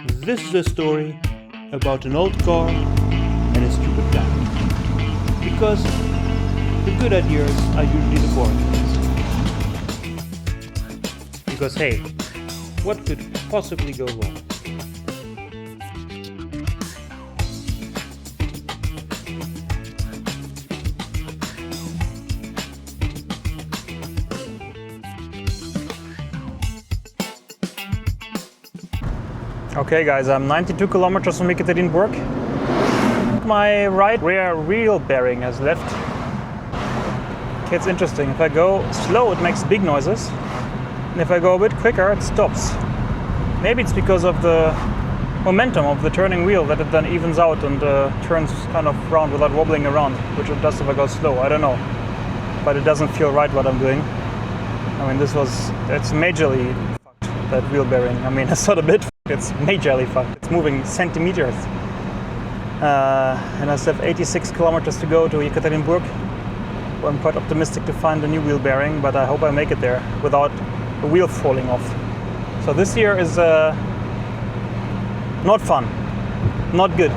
This is a story about an old car and a stupid plan. Because the good ideas are usually the boring ones. Because hey, what could possibly go wrong? Okay guys, I'm 92 kilometers from Ekaterinburg. My right rear wheel bearing has left. Okay, it's interesting. If I go slow, it makes big noises. And if I go a bit quicker, it stops. Maybe it's because of the momentum of the turning wheel that it then evens out and turns kind of round without wobbling around, which it does if I go slow. I don't know. But it doesn't feel right what I'm doing. I mean, it's majorly fucked, that wheel bearing. I mean, it's not a bit fucked, it's majorly fucked. It's moving centimeters. And I still have 86 kilometers to go to Yekaterinburg. Well, I'm quite optimistic to find a new wheel bearing, but I hope I make it there without the wheel falling off. So this year is not fun, not good.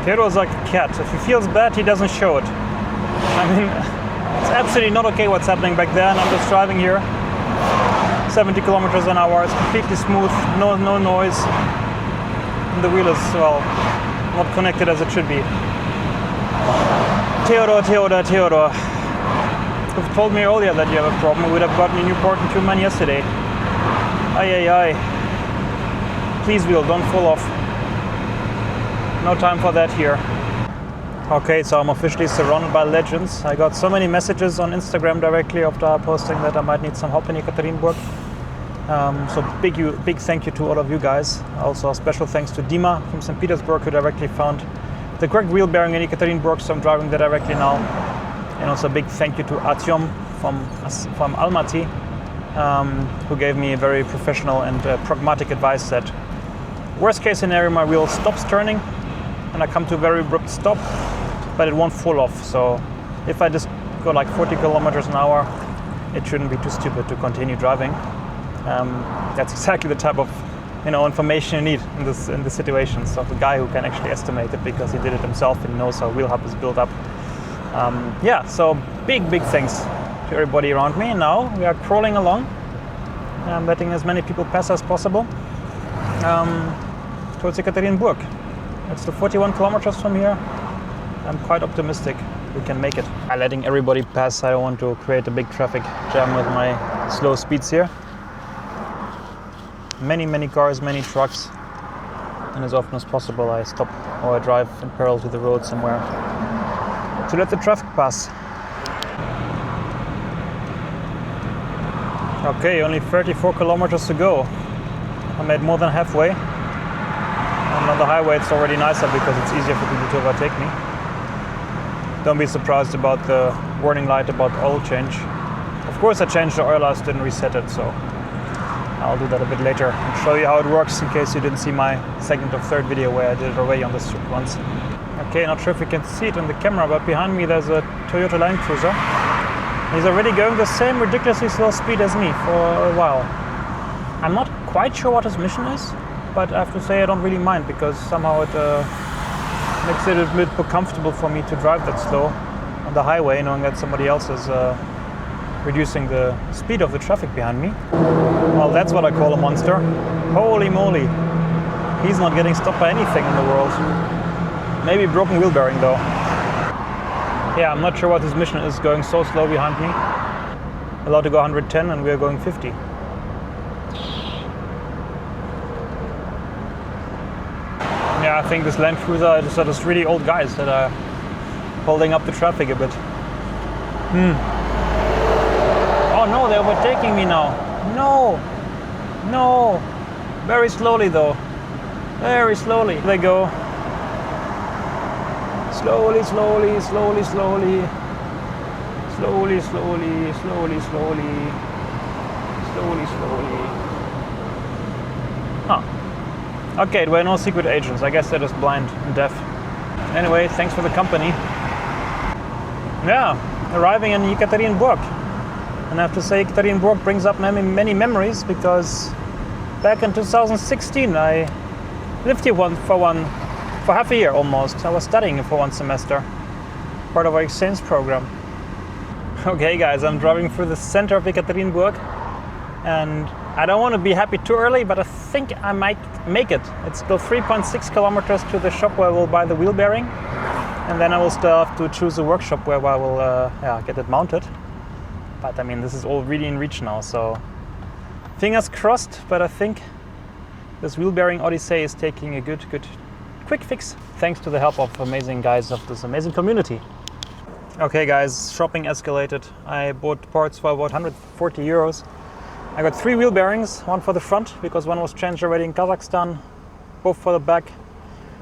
Theodore's like a cat. If he feels bad, he doesn't show it. I mean, it's absolutely not okay what's happening back there, and I'm just driving here 70 kilometers an hour. It's completely smooth, no noise. And the wheel is, well, not connected as it should be. Theodore. You've told me earlier that you have a problem. We would have gotten a new port in 2 man yesterday. Aye. Please, wheel, don't fall off. No time for that here. Okay, so I'm officially surrounded by legends. I got so many messages on Instagram directly after posting that I might need some help in Ekaterinburg. So big thank you to all of you guys. Also special thanks to Dima from St. Petersburg, who directly found the correct wheel bearing in Ekaterinburg, so I'm driving there directly now. And also a big thank you to Artyom from Almaty, who gave me a very professional and pragmatic advice that worst case scenario, my wheel stops turning and I come to a very abrupt stop, but it won't fall off. So if I just go like 40 kilometers an hour, it shouldn't be too stupid to continue driving. That's exactly the type of information you need in this situation. So the guy who can actually estimate it because he did it himself and knows how wheel hub is built up. So big thanks to everybody around me. And now we are crawling along, letting as many people pass as possible towards Ekaterinburg. It's the 41 kilometers from here. I'm quite optimistic we can make it. I'm letting everybody pass. I don't want to create a big traffic jam with my slow speeds here. Many cars, many trucks, and as often as possible I stop or I drive in parallel to the road somewhere to let the traffic pass. Okay, only 34 kilometers to go. I made more than halfway, and on the highway it's already nicer because it's easier for people to overtake me. Don't be surprised about the warning light about oil change. Of course I changed the oil, I just didn't reset it, so I'll do that a bit later and show you how it works in case you didn't see my second or third video where I did it already on this trip once. Okay, not sure if you can see it on the camera, but behind me there's a Toyota Land Cruiser. He's already going the same ridiculously slow speed as me for a while. I'm not quite sure what his mission is, but I have to say I don't really mind because somehow it makes it a bit more comfortable for me to drive that slow on the highway, knowing that somebody else is reducing the speed of the traffic behind me. Well, that's what I call a monster. Holy moly. He's not getting stopped by anything in the world. Maybe broken wheel bearing though. Yeah, I'm not sure what his mission is going so slow behind me. Allowed to go 110 and we're going 50. Yeah, I think this Land Cruiser are just really old guys that are holding up the traffic a bit. Oh no, they're overtaking me now. No. Very slowly though. Very slowly. They go. Slowly. Huh. Okay, there were no secret agents. I guess they're just blind and deaf. Anyway, thanks for the company. Yeah, arriving in Yekaterinburg. And I have to say, Ekaterinburg brings up many memories because Back in 2016, I lived here for half a year almost. I was studying for one semester, part of our exchange program. Okay guys, I'm driving through the center of Yekaterinburg, and I don't want to be happy too early, but I think I might make it. It's still 3.6 kilometers to the shop where I will buy the wheel bearing, and then I will still have to choose a workshop where I will get it mounted. But I mean, this is all really in reach now, so fingers crossed. But I think this wheel bearing odyssey is taking a good quick fix, thanks to the help of amazing guys of this amazing community. Okay guys, shopping escalated. I bought parts for about 140 euros. I got 3 wheel bearings, one for the front because one was changed already in Kazakhstan, both for the back,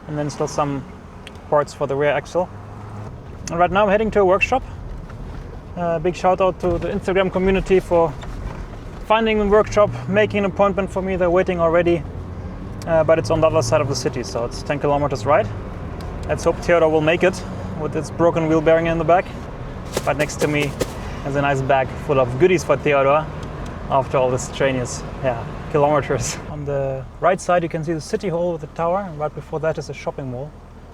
and then still some parts for the rear axle. And right now I'm heading to a workshop. Big shout out to the Instagram community for finding a workshop, making an appointment for me. They're waiting already, but it's on the other side of the city, so it's 10 kilometers ride. Let's hope Theodor will make it with its broken wheel bearing in the back. But next to me is a nice bag full of goodies for Theodor after all this strenuous kilometers. On the right side you can see the city hall with the tower, and right before that is a shopping mall,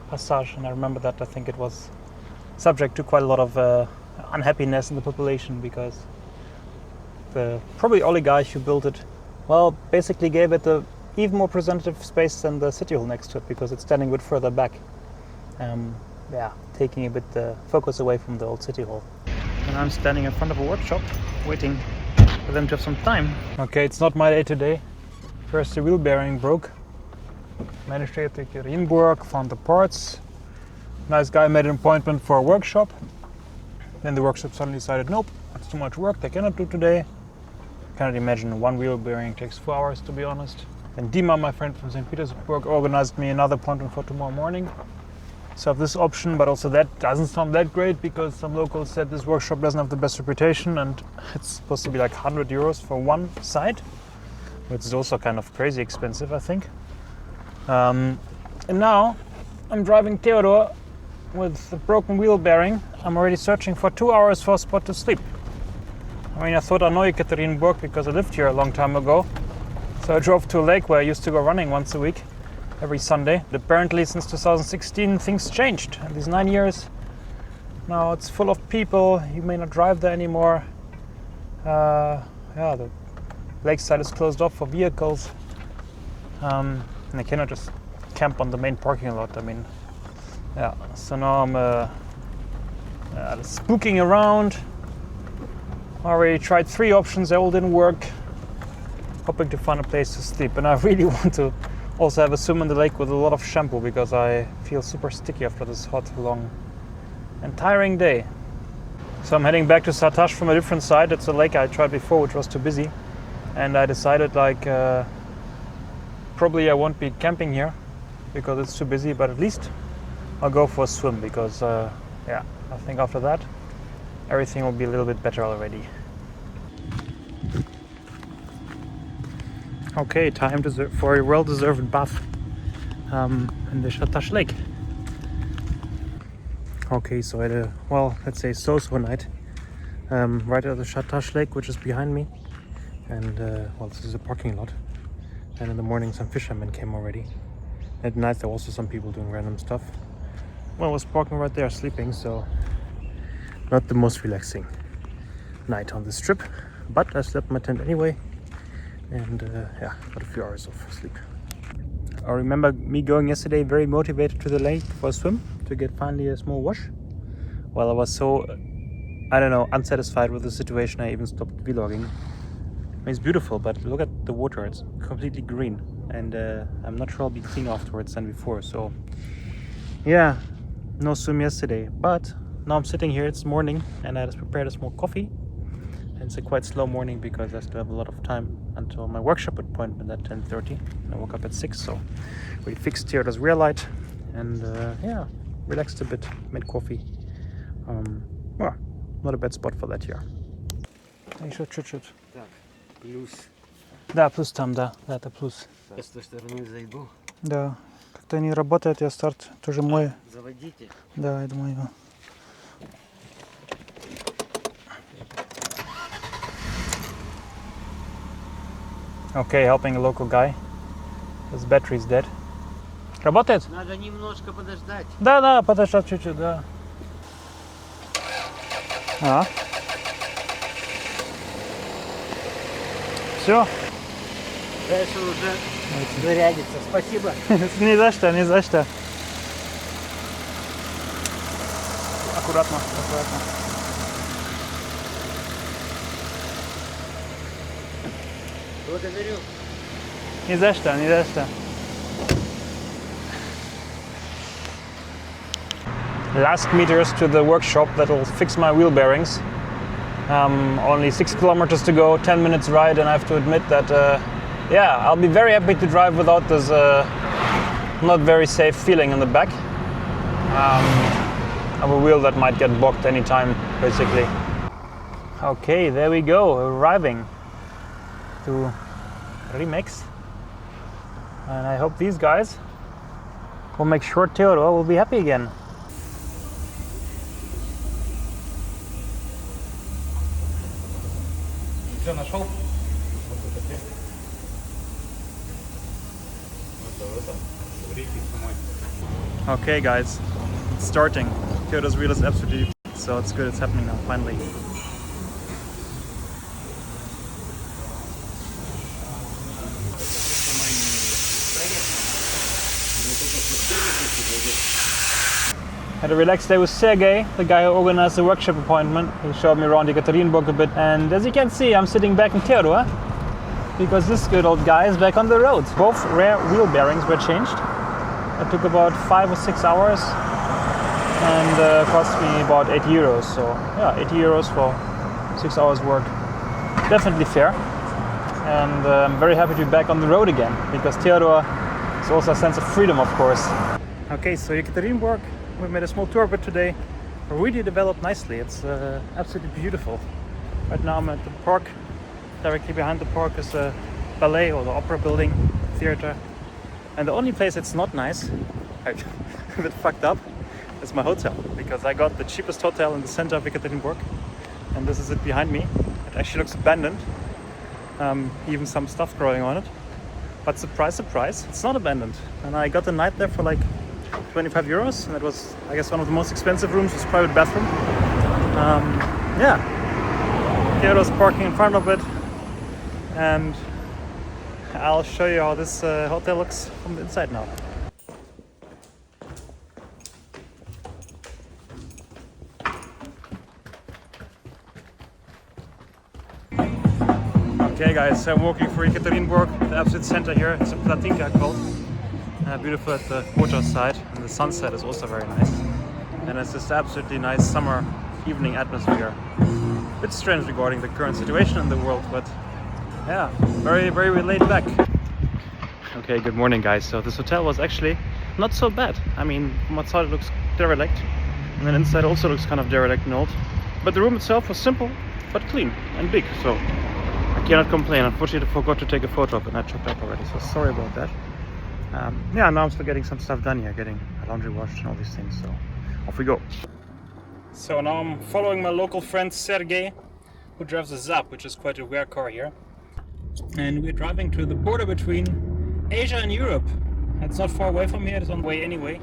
Passage. And I remember that I think it was subject to quite a lot of unhappiness in the population because the probably oligarch who built it, well, basically gave it a even more presentative space than the city hall next to it because it's standing a bit further back. Taking a bit the focus away from the old city hall. And I'm standing in front of a workshop waiting for them to have some time. Okay, it's not my day today. First the wheel bearing broke. Managed to get to Ekaterinburg, found the parts. Nice guy made an appointment for a workshop. Then the workshop suddenly decided, nope, it's too much work, they cannot do today. Cannot imagine one wheel bearing takes 4 hours, to be honest. Then Dima, my friend from St. Petersburg, organized me another appointment for tomorrow morning. So I have this option, but also that doesn't sound that great because some locals said this workshop doesn't have the best reputation and it's supposed to be like 100 euros for one side, which is also kind of crazy expensive, I think. And now I'm driving Theodor with the broken wheel bearing. I'm already searching for 2 hours for a spot to sleep. I mean, I thought I know Ekaterinburg because I lived here a long time ago. So I drove to a lake where I used to go running once a week, every Sunday. But apparently since 2016 things changed. In these 9 years, now it's full of people. You may not drive there anymore. The lakeside is closed off for vehicles. And I cannot just camp on the main parking lot. I mean, so now I'm spooking around. I already tried 3 options, they all didn't work. Hoping to find a place to sleep. And I really want to also have a swim in the lake with a lot of shampoo because I feel super sticky after this hot, long and tiring day. So I'm heading back to Satash from a different side. It's a lake I tried before, which was too busy. And I decided probably I won't be camping here because it's too busy, but at least I'll go for a swim because I think after that everything will be a little bit better already. Okay, time for a well-deserved bath in the Satash lake. Okay, so I had a, let's say so-so night right at the Satash lake, which is behind me. And this is a parking lot. And in the morning some fishermen came already. At night there were also some people doing random stuff. Well, I was parking right there sleeping, so not the most relaxing night on this trip. But I slept in my tent anyway. And got a few hours of sleep. I remember me going yesterday very motivated to the lake for a swim to get finally a small wash. Well, I was so, unsatisfied with the situation I even stopped vlogging. I mean, it's beautiful, but look at the water, it's completely green. And I'm not sure I'll be clean afterwards than before. So no swim yesterday. But now I'm sitting here, it's morning, and I just prepared a small coffee. And it's a quite slow morning because I still have a lot of time until my workshop appointment at 10:30. I woke up at 6, so we fixed Theodor's rear light and relaxed a bit, made coffee. Not a bad spot for that here. Еще чуть-чуть. Так, плюс. Да, плюс там, да, это плюс. Я с той стороны зайду. Да, как-то не работает, я старт тоже мой. Заводите. Да, я думаю. Okay, helping a local guy. His battery's dead. Работает? Надо немножко подождать. Да, подождать чуть-чуть, да. А. Все. Дальше уже зарядится. Спасибо. Не за что, не за что. Аккуратно, аккуратно. Благодарю. Не за что, не за что. Last meters to the workshop that will fix my wheel bearings. Only 6 kilometers to go, 10 minutes ride, and I have to admit that, yeah, I'll be very happy to drive without this not very safe feeling in the back. Of a wheel that might get blocked anytime, basically. Okay, there we go, arriving to Remix. And I hope these guys will make sure Theodor will be happy again. Все нашел? Okay guys, it's starting. Theodor's wheel is absolutely, so it's good, it's happening now, finally. Had a relaxed day with Sergey, the guy who organized the workshop appointment. He showed me around Yekaterinburg a bit, and as you can see, I'm sitting back in Theodor because this good old guy is back on the road. Both rear wheel bearings were changed. It took about 5 or 6 hours and cost me about 8 euros. So yeah, 80 euros for 6 hours work. Definitely fair. And I'm very happy to be back on the road again because Theodor is also a sense of freedom, of course. Okay, so Yekaterinburg, we made a small tour of it today. Really developed nicely. It's absolutely beautiful. Right now I'm at the park. Directly behind the park is a ballet or the opera building, theater. And the only place it's not nice, a bit fucked up, is my hotel. Because I got the cheapest hotel in the center of Ekaterinburg. And this is it behind me. It actually looks abandoned. Even some stuff growing on it. But surprise, surprise, it's not abandoned. And I got the night there for like 25 euros. And that was, I guess, one of the most expensive rooms with private bathroom. Yeah. Theodor's parking in front of it. And I'll show you how this hotel looks from the inside now. Okay guys, so I'm walking through Ekaterinburg, the absolute center here. It's a Platinka called. Beautiful at the water side, and the sunset is also very nice. And it's this absolutely nice summer evening atmosphere. A bit strange regarding the current situation in the world, but yeah, very, very laid back. Okay, good morning guys. So this hotel was actually not so bad. I mean, from outside it looks derelict, and then inside also looks kind of derelict and old. But the room itself was simple, but clean and big, so I cannot complain. Unfortunately, I forgot to take a photo of it and I chopped up already, so sorry about that. Yeah, now I'm still getting some stuff done here, getting laundry washed and all these things, so off we go. So now I'm following my local friend Sergey, who drives a Zap, which is quite a rare car here. And we're driving to the border between Asia and Europe. It's not far away from here, it's on the way anyway.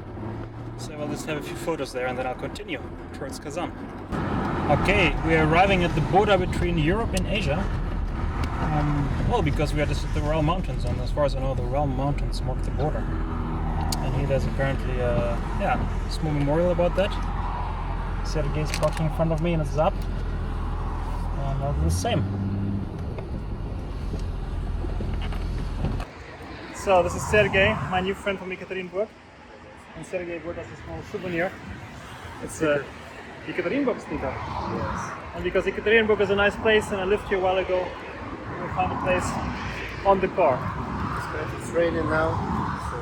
So I'll just have a few photos there and then I'll continue towards Kazan. Okay, we're arriving at the border between Europe and Asia. Well, because we are just at the Ural Mountains, and as far as I know, the Ural Mountains mark the border. And here there's apparently a small memorial about that. Sergey's parking in front of me in a Zap. And I'll do the same. So this is Sergey, my new friend from Ekaterinburg. And Sergey brought us a small souvenir. It's a Ekaterinburg sticker. Yes. And because Ekaterinburg is a nice place and I lived here a while ago, we found a place on the car. It's raining now, so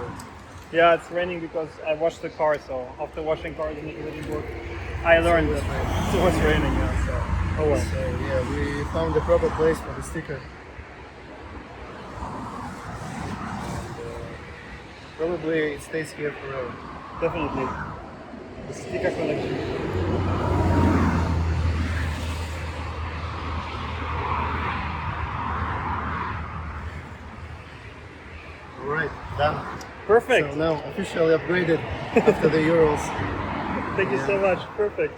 Yeah, it's raining because I washed the car, so after washing cars in Ekaterinburg, I learned that it was raining, yeah, so oh well. So yeah, we found the proper place for the sticker. And, probably it stays here forever. Definitely. The sticker collection. All right, done. Perfect. So now officially upgraded after the Urals. Thank you so much. Perfect.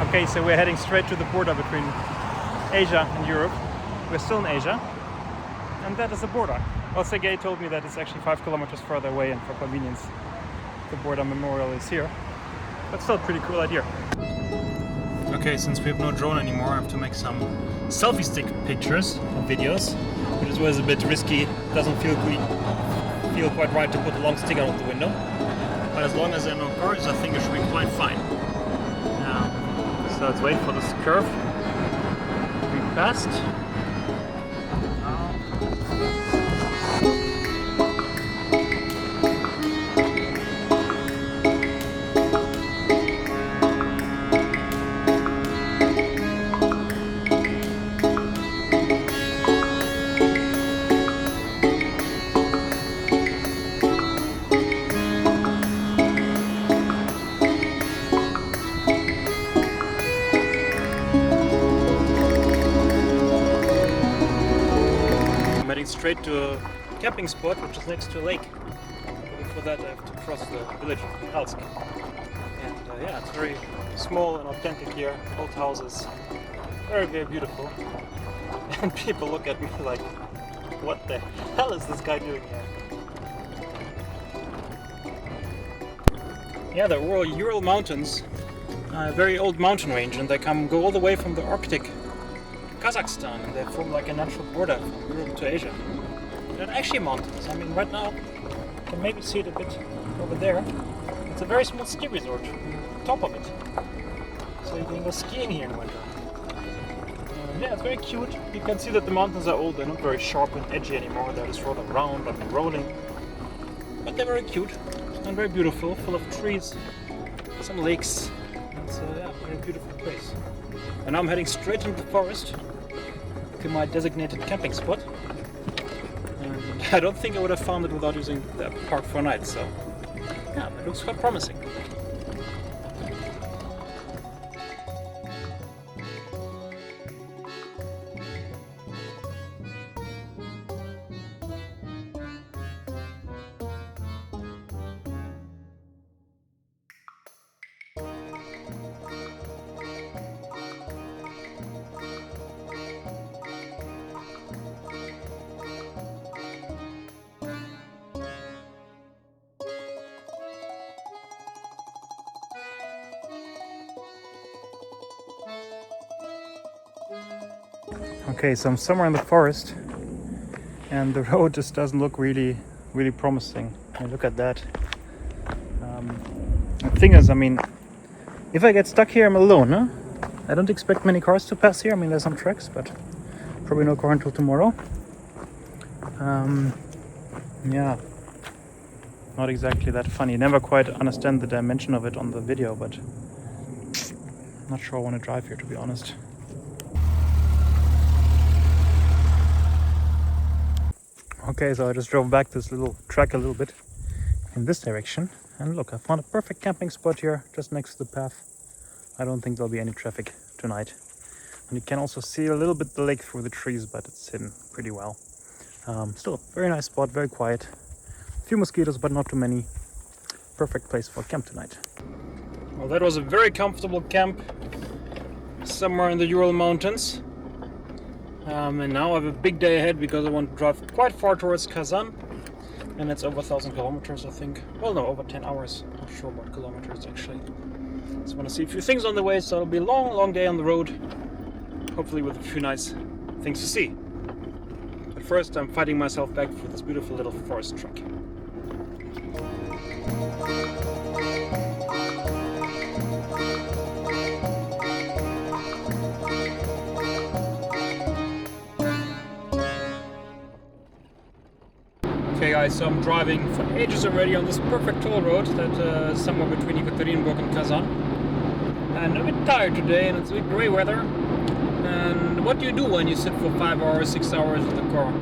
Okay, so we're heading straight to the border between Asia and Europe. We're still in Asia, and that is the border. Well, Sergei told me that it's actually 5 kilometers further away, and for convenience, the border memorial is here. But still a pretty cool idea. Okay, since we have no drone anymore, I have to make some selfie stick pictures or videos, which is always a bit risky. Doesn't feel quite right to put a long stick out of the window. But as long as there are no cars, I think it should be quite fine. So let's wait for this curve to be passed. Straight to a camping spot which is next to a lake. But before that I have to cross the village of Kalsk. And yeah, it's very small and authentic here, old houses, very, very beautiful. And people look at me like, what the hell is this guy doing here? Yeah, the Ural Mountains, a very old mountain range, and they go all the way from the Arctic Kazakhstan, and they form like a natural border from Europe to Asia. They're actually mountains. I mean, right now you can maybe see it a bit over there. It's a very small ski resort on top of it, so you can go skiing here in winter. Yeah, it's very cute. You can see that the mountains are old. They're not very sharp and edgy anymore. They're just rather round and rolling, but they're very cute and very beautiful, full of trees, some lakes. It's a very beautiful place. And now I'm heading straight into the forest to my designated camping spot. And I don't think I would have found it without using the park for a night, so yeah, it looks quite promising. Okay, so I'm somewhere in the forest and the road just doesn't look really promising. I mean, look at that. The thing is, I mean, if I get stuck here, I'm alone, huh? I don't expect many cars to pass here. I mean, there's some tracks, but probably no car until tomorrow. Yeah, not exactly that funny. Never quite understand the dimension of it on the video, but I'm not sure I want to drive here, to be honest. Okay, so I just drove back this little track a little bit in this direction, and look, I found a perfect camping spot here just next to the path. I don't think there'll be any traffic tonight. And you can also see a little bit the lake through the trees, but it's hidden pretty well. Still, very nice spot, very quiet. A few mosquitoes, but not too many. Perfect place for a camp tonight. Well, that was a very comfortable camp somewhere in the Ural Mountains. And now I have a big day ahead because I want to drive quite far towards Kazan, and it's over 1,000 kilometers, I think. Well, no, over 10 hours. Not sure what kilometers actually. Just want to see a few things on the way, so it'll be a long day on the road. Hopefully with a few nice things to see. But first, I'm fighting myself back through this beautiful little forest track. Okay guys, so I'm driving for ages already on this perfect toll road that is somewhere between Yekaterinburg and Kazan. And I'm a bit tired today, and it's a bit grey weather. And what do you do when you sit for 5 hours, 6 hours in the car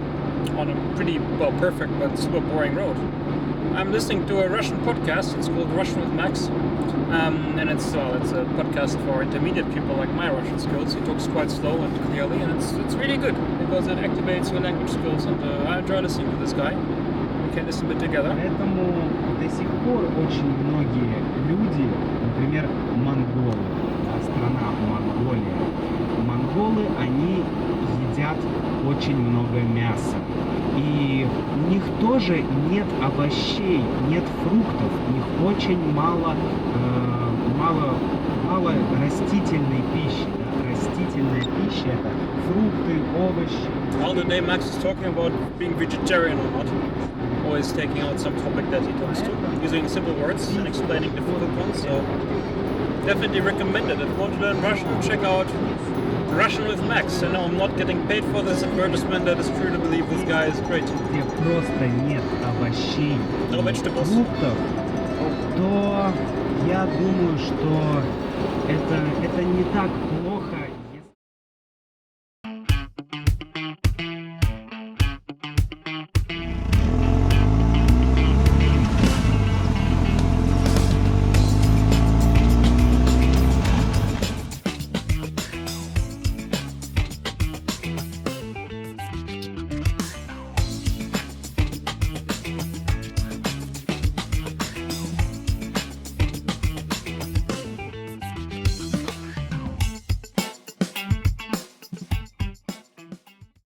on a pretty, well, perfect but super boring road? I'm listening to a Russian podcast. It's called Russian with Max. And it's a podcast for intermediate people like my Russian skills. He talks quite slow and clearly, and it's really good because it activates your language skills, and I enjoy listening to this guy. we can listen a bit together. Поэтому до сих пор очень многие люди, например, монголы, да, страна Монголия, монголы, они едят очень много мяса. И у них тоже нет овощей, нет фруктов, у них очень мало растительной пищи. Да? Растительная пища — это фрукты, овощи. All the day Max is talking about being vegetarian or not. Always taking out some topic that he talks to, using simple words and explaining difficult ones. So definitely recommend it. If you want to learn Russian, check out Russian with Max. I know I'm not getting paid for this advertisement. That is true to believe this guy is great. Где просто нет овощей, No vegetables. фруктов, то я думаю, что это не так плохо.